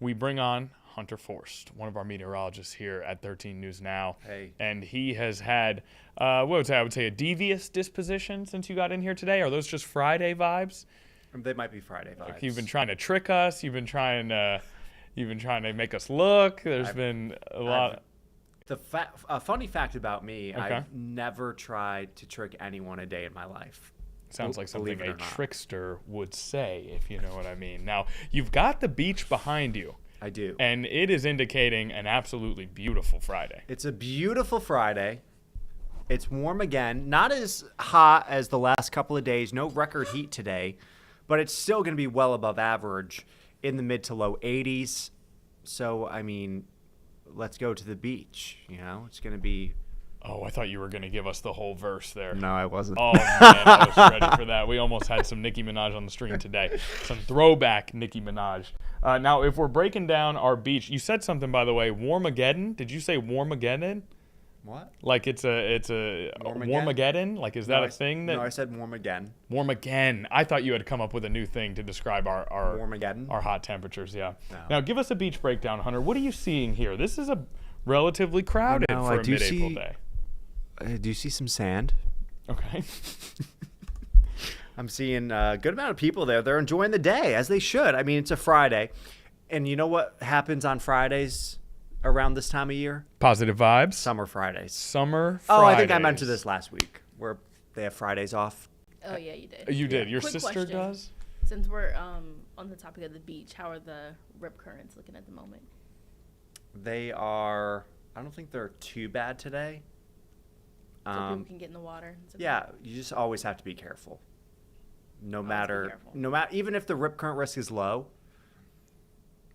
we bring on Hunter Forst, one of our meteorologists here at 13 News Now. Hey. And he has had, I would say a devious disposition since you got in here today. Are those just Friday vibes? They might be Friday vibes. Like you've been trying to trick us. You've been trying to make us look. There's been a lot. A funny fact about me, Okay. I've never tried to trick anyone a day in my life. Sounds like something Believe it a or not. trickster would say, if you know what I mean. Now, you've got the beach behind you. I do. And it is indicating an absolutely beautiful Friday. It's a beautiful Friday. It's warm again. Not as hot as the last couple of days. No record heat today. But it's still going to be well above average in the mid to low 80s. So, I mean, let's go to the beach. You know, it's going to be... Oh, I thought you were going to give us the whole verse there. No, I wasn't. Oh, man, I was ready for that. We almost had some Nicki Minaj on the stream today. Some throwback Nicki Minaj. Now, if we're breaking down our beach, you said something, by the way, Warmageddon. Did you say Warmageddon? What? Like it's a Warmageddon? Like is that a thing? No, I said warm again. Warm again. I thought you had come up with a new thing to describe our Warmageddon? our hot temperatures. Yeah. No. Now give us a beach breakdown, Hunter. What are you seeing here? This is a relatively crowded No, for I a do mid-April see- day. Do you see some sand? Okay. I'm seeing a good amount of people there. They're enjoying the day, as they should. I mean, it's a Friday. And you know what happens on Fridays around this time of year? Positive vibes. Summer Fridays. Summer Fridays. Oh, I think I mentioned this last week, where they have Fridays off. Oh yeah, you did. You did. Your Quick sister question. does? Since we're on the topic of the beach, how are the rip currents looking at the moment? They are, I don't think they're too bad today. So people can get in the water. It's okay. Yeah, you just always have to be careful. No Always be matter, careful. even if the rip current risk is low,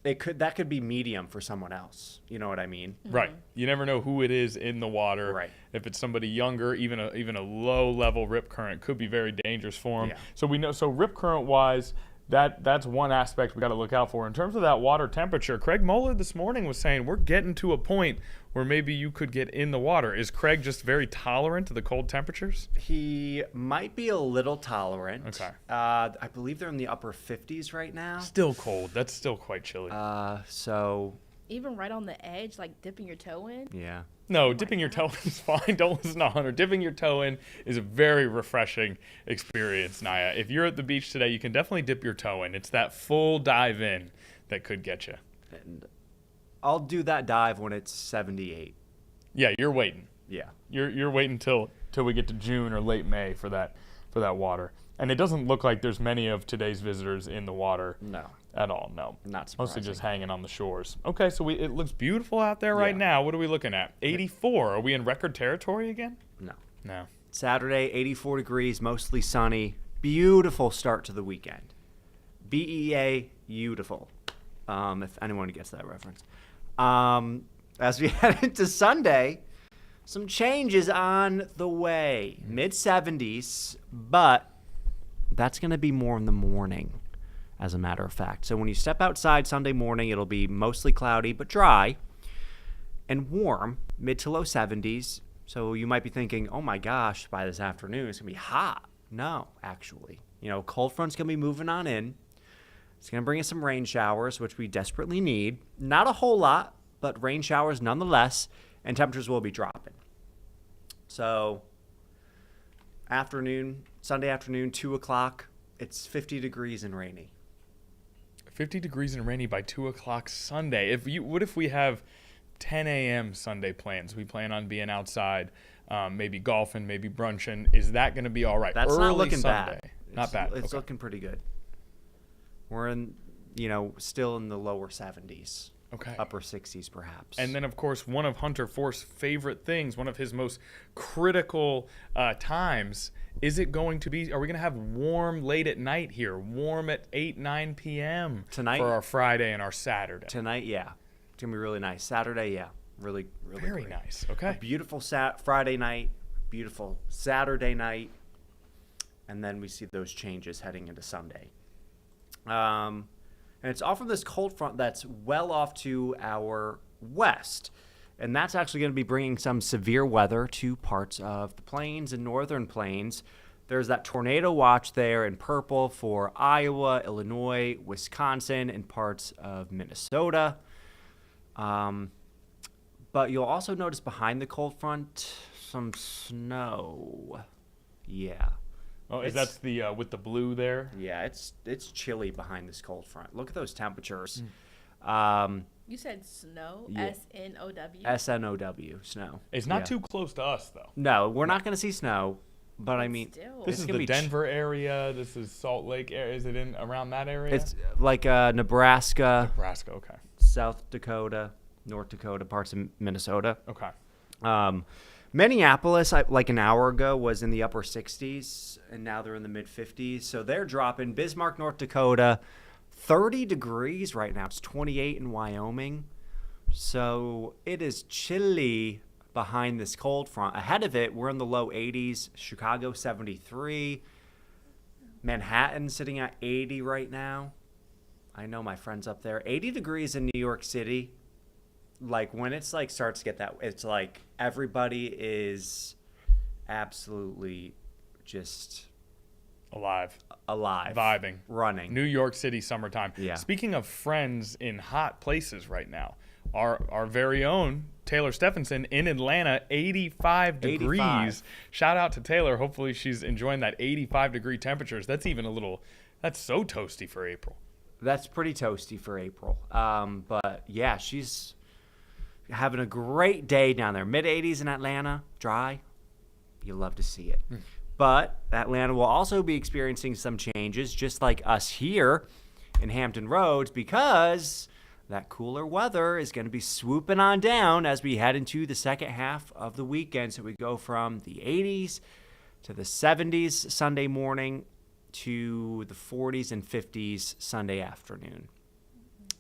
that could be medium for someone else. You know what I mean? Right. You never know who it is in the water. Right. If it's somebody younger, even a low level rip current could be very dangerous for them. Yeah. So we know. So rip current wise, that's one aspect we got to look out for. In terms of that water temperature, Craig Moeller this morning was saying we're getting to a point where maybe you could get in the water. Is Craig just very tolerant to the cold temperatures? He might be a little tolerant. Okay. I believe they're in the upper 50s right now. Still cold. That's still quite chilly. So, Even right on the edge, like dipping your toe in. yeah. No, dipping your toe in is fine. Don't listen to Hunter. Dipping your toe in is a very refreshing experience, Naya. If you're at the beach today, you can definitely dip your toe in. It's that full dive in that could get you. And I'll do that dive when it's 78. Yeah, you're waiting. Yeah. You're waiting till we get to June or late May for that water. And it doesn't look like there's many of today's visitors in the water No, at all. No. not surprising. Mostly just hanging on the shores. Okay, so it looks beautiful out there right Yeah. now. What are we looking at? 84. Are we in record territory again? No. No. Saturday, 84 degrees, mostly sunny. Beautiful start to the weekend. BEA, beautiful. If anyone gets that reference. As we head into Sunday, some changes on the way. Mid-70s, but that's going to be more in the morning, as a matter of fact. So when you step outside Sunday morning, it'll be mostly cloudy but dry and warm, mid to low 70s. So you might be thinking, oh my gosh, by this afternoon it's going to be hot. No, actually. Cold front's going to be moving on in. It's going to bring us some rain showers, which we desperately need. Not a whole lot, but rain showers nonetheless, and temperatures will be dropping. So Sunday afternoon, 2 o'clock, it's 50 degrees and rainy. 50 degrees and rainy by 2 o'clock Sunday. What if we have 10 a.m. Sunday plans? We plan on being outside, maybe golfing, maybe brunching. Is that going to be all right? That's Early not looking Sunday. bad. Not bad. It's Okay. looking pretty good. We're still in the lower 70s. Okay. Upper 60s perhaps. And then, of course, one of Hunter Forst's favorite things, one of his most critical times, are we going to have warm late at night here? Warm at 8, 9 p.m. Tonight? For our Friday and our Saturday. Tonight, yeah. It's going to be really nice. Saturday, yeah. Really, really Very great. nice. A Okay. beautiful Friday night, beautiful Saturday night, and then we see those changes heading into Sunday. And it's all from this cold front that's well off to our west. And that's actually going to be bringing some severe weather to parts of the plains and northern plains There's that tornado watch there in purple for Iowa, Illinois, Wisconsin, and parts of Minnesota. But you'll also notice behind the cold front some snow. Yeah. Oh, that's the with the blue there? Yeah, it's chilly behind this cold front. Look at those temperatures. You said snow, Yeah. S-N-O-W? S-N-O-W, snow. It's not Yeah. too close to us, though. No, we're not going to see snow, but I mean, Still. This It's is gonna the be Denver area. This is Salt Lake area. Is it in around that area? it's like Nebraska, Nebraska. Okay. South Dakota, North Dakota, parts of Minnesota. Okay. Minneapolis, like an hour ago, was in the upper 60s, and now they're in the mid 50s. So they're dropping. Bismarck, North Dakota, 30 degrees right now. It's 28 in Wyoming. So it is chilly behind this cold front. Ahead of it, we're in the low 80s. Chicago, 73. Manhattan sitting at 80 right now. I know my friends up there. 80 degrees in New York City. Like when it's like starts to get that, it's like everybody is absolutely just Alive. Vibing. running. New York City summertime. Yeah. Speaking of friends in hot places right now, our very own Taylor Stephenson in Atlanta, 85 degrees. 85. Shout out to Taylor. Hopefully she's enjoying that 85-degree temperatures. That's so toasty for April. That's pretty toasty for April. But yeah, she's having a great day down there. Mid 80s in Atlanta, dry. You love to see it. But Atlanta will also be experiencing some changes, just like us here in Hampton Roads, because that cooler weather is going to be swooping on down as we head into the second half of the weekend. So we go from the 80s to the 70s Sunday morning to the 40s and 50s Sunday afternoon.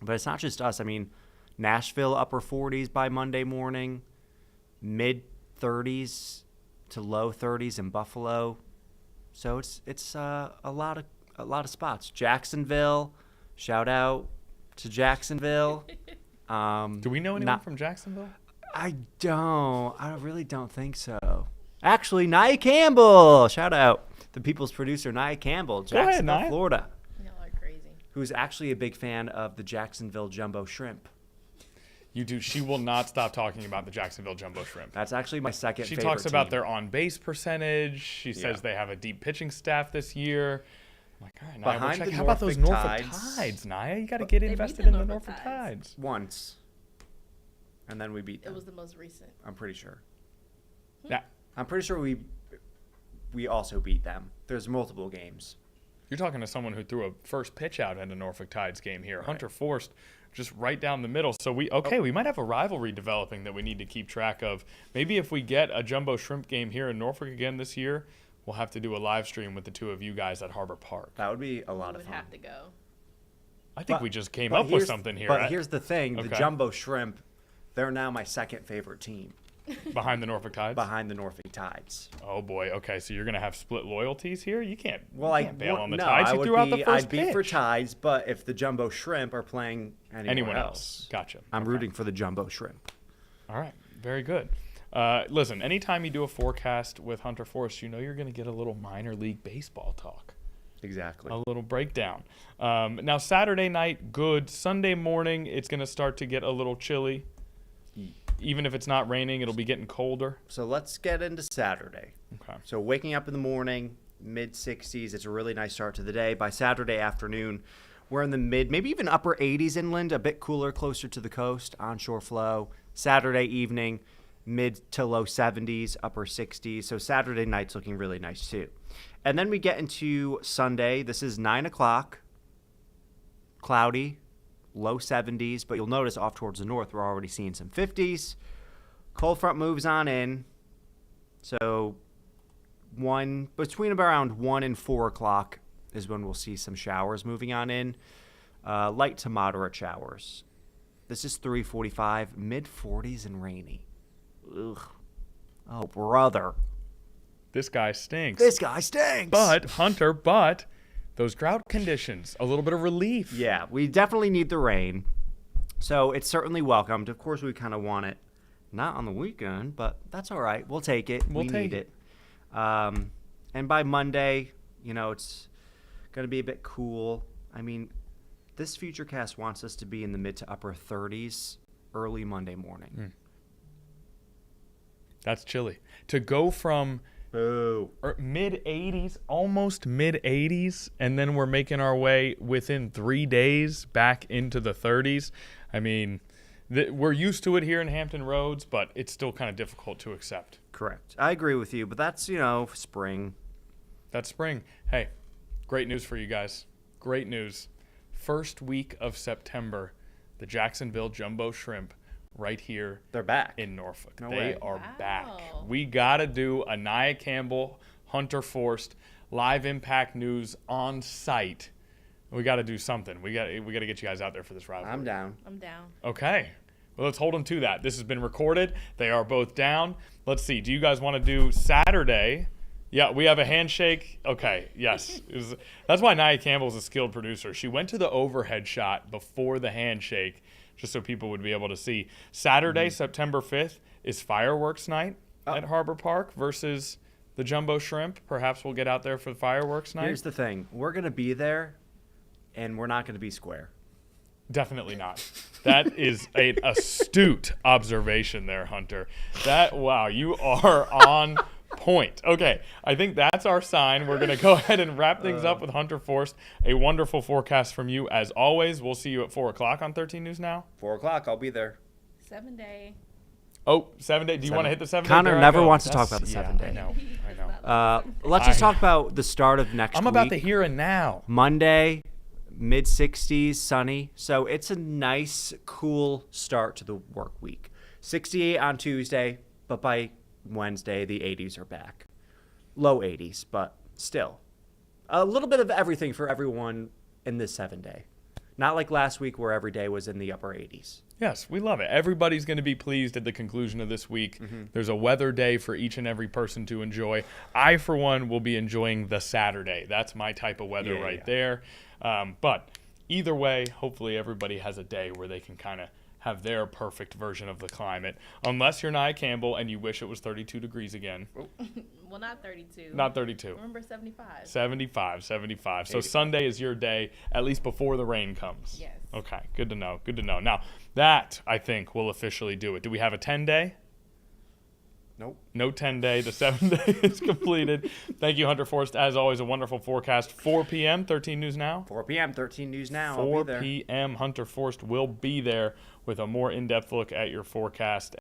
But it's not just us. I mean, Nashville upper 40s by Monday morning, mid 30s to low 30s in Buffalo. So it's a lot of spots. Jacksonville, shout out to Jacksonville. Do we know anyone from Jacksonville? I really don't think so. Actually, Nia Campbell, shout out the People's producer Nia Campbell, Go ahead, Jacksonville, Nia. Florida, Y'all are crazy. who's actually a big fan of the Jacksonville Jumbo Shrimp. You do. She will not stop talking about the Jacksonville Jumbo Shrimp. That's actually my second She favorite talks about team. their on-base percentage. She says Yeah. they have a deep pitching staff this year. I'm like, all right, Nia, Behind we'll check. the How about those Norfolk Norfolk Tides. Tides, Nia? You got to get beat invested the in the Norfolk Norfolk Tides. Tides. once, and then we beat It them. was the most recent. I'm pretty sure. Yeah. I'm pretty sure we also beat them. There's multiple games. You're talking to someone who threw a first pitch out in a Norfolk Tides game here. Right. Hunter Forst just right down the middle. So we might have a rivalry developing that we need to keep track of. Maybe if we get a Jumbo Shrimp game here in Norfolk again this year, we'll have to do a live stream with the two of you guys at Harbor Park. That would be a lot We of would fun. have to go. I think But- we just came but up with here's- something here. But here's the thing: the Okay. Jumbo Shrimp, they're now my second favorite team Behind the Norfolk Tides? behind the Norfolk Tides. Oh, boy. Okay, so you're going to have split loyalties here? You can't, Well, you can't bail on the no, Tides. I You would threw out the be, first I'd be for pitch. Tides, but if the Jumbo Shrimp are playing Anyone else. Gotcha. I'm Okay. rooting for the Jumbo Shrimp. All right. Very good. Listen, anytime you do a forecast with Hunter Forst, you know you're going to get a little minor league baseball talk. Exactly. A little breakdown. Now, Saturday night, good. Sunday morning, it's going to start to get a little chilly. Even if it's not raining, it'll be getting colder. So let's get into Saturday. Okay. So waking up in the morning, mid 60s. It's a really nice start to the day. By Saturday afternoon, we're in the mid, maybe even upper 80s inland, a bit cooler, closer to the coast, onshore flow. Saturday evening, mid to low 70s, upper 60s. So Saturday night's looking really nice too. And then we get into Sunday. This is 9 o'clock, cloudy, low 70s. But you'll notice off towards the north, we're already seeing some 50s. Cold front moves on in. So between around 1 and 4 o'clock is when we'll see some showers moving on in. Light to moderate showers. This is 3:45, mid 40s and rainy. Ugh. Oh, brother. This guy stinks. This guy stinks. But, Hunter, those drought conditions, a little bit of relief. Yeah, we definitely need the rain. So it's certainly welcomed. Of course, we kind of want it not on the weekend, but that's all right. We'll take it. We'll we take need it. And by Monday, it's going to be a bit cool. I mean, this Futurecast wants us to be in the mid to upper 30s early Monday morning. That's chilly. To go from mid 80s, almost mid 80s, and then we're making our way within 3 days back into the 30s. I mean, we're used to it here in Hampton Roads, but it's still kind of difficult to accept. Correct. I agree with you, but that's, spring. That's spring. Hey, great news for you guys. Great news. First week of September, the Jacksonville Jumbo Shrimp right here. They're back in Norfolk. No they way. are Wow. back. We got to do a Nia Campbell, Hunter Forst, live impact news on site. We got to do something. We got to get you guys out there for this rivalry. I'm down. I'm down. Okay. Well, let's hold them to that. This has been recorded. They are both down. Let's see. Do you guys want to do Saturday? Yeah, we have a handshake. Okay, yes. That's why Nia Campbell is a skilled producer. She went to the overhead shot before the handshake just so people would be able to see. Saturday, September 5th, is fireworks night at Harbor Park versus the Jumbo Shrimp. Perhaps we'll get out there for the fireworks night. Here's the thing. We're going to be there, and we're not going to be square. Definitely not. That is an astute observation there, Hunter. Wow, you are on point. Okay, I think that's our sign. We're going to go ahead and wrap things up with Hunter Forst. A wonderful forecast from you as always. We'll see you at 4 o'clock on 13 News Now. 4 o'clock, I'll be there. 7 day. Oh, 7 day. Do you want to hit the 7 day? Connor There I never go. wants to talk about the 7 day. I know. Let's just talk about the start of next week. I'm about the here and now. Monday, mid 60s, sunny. So it's a nice, cool start to the work week. 68 on Tuesday, but by Wednesday, the 80s are back. Low 80s, but still. A little bit of everything for everyone in this 7 day. Not like last week where every day was in the upper 80s. Yes, we love it. Everybody's going to be pleased at the conclusion of this week. There's a weather day for each and every person to enjoy. I, for one, will be enjoying the Saturday. That's my type of weather there. But either way, hopefully everybody has a day where they can kind of have their perfect version of the climate. Unless you're Nia Campbell and you wish it was 32 degrees again. Well, not 32. Not 32. Remember 75. 75. So Sunday is your day, at least before the rain comes. Yes. Okay, good to know. Now, that, I think, will officially do it. Do we have a 10-day? Nope. No 10-day. The 7 day is completed. Thank you, Hunter Forst. As always, a wonderful forecast. 4 p.m., 13 News Now. 4 p.m., 13 News Now. 4 I'll be there. p.m., Hunter Forst will be there with a more in-depth look at your forecast.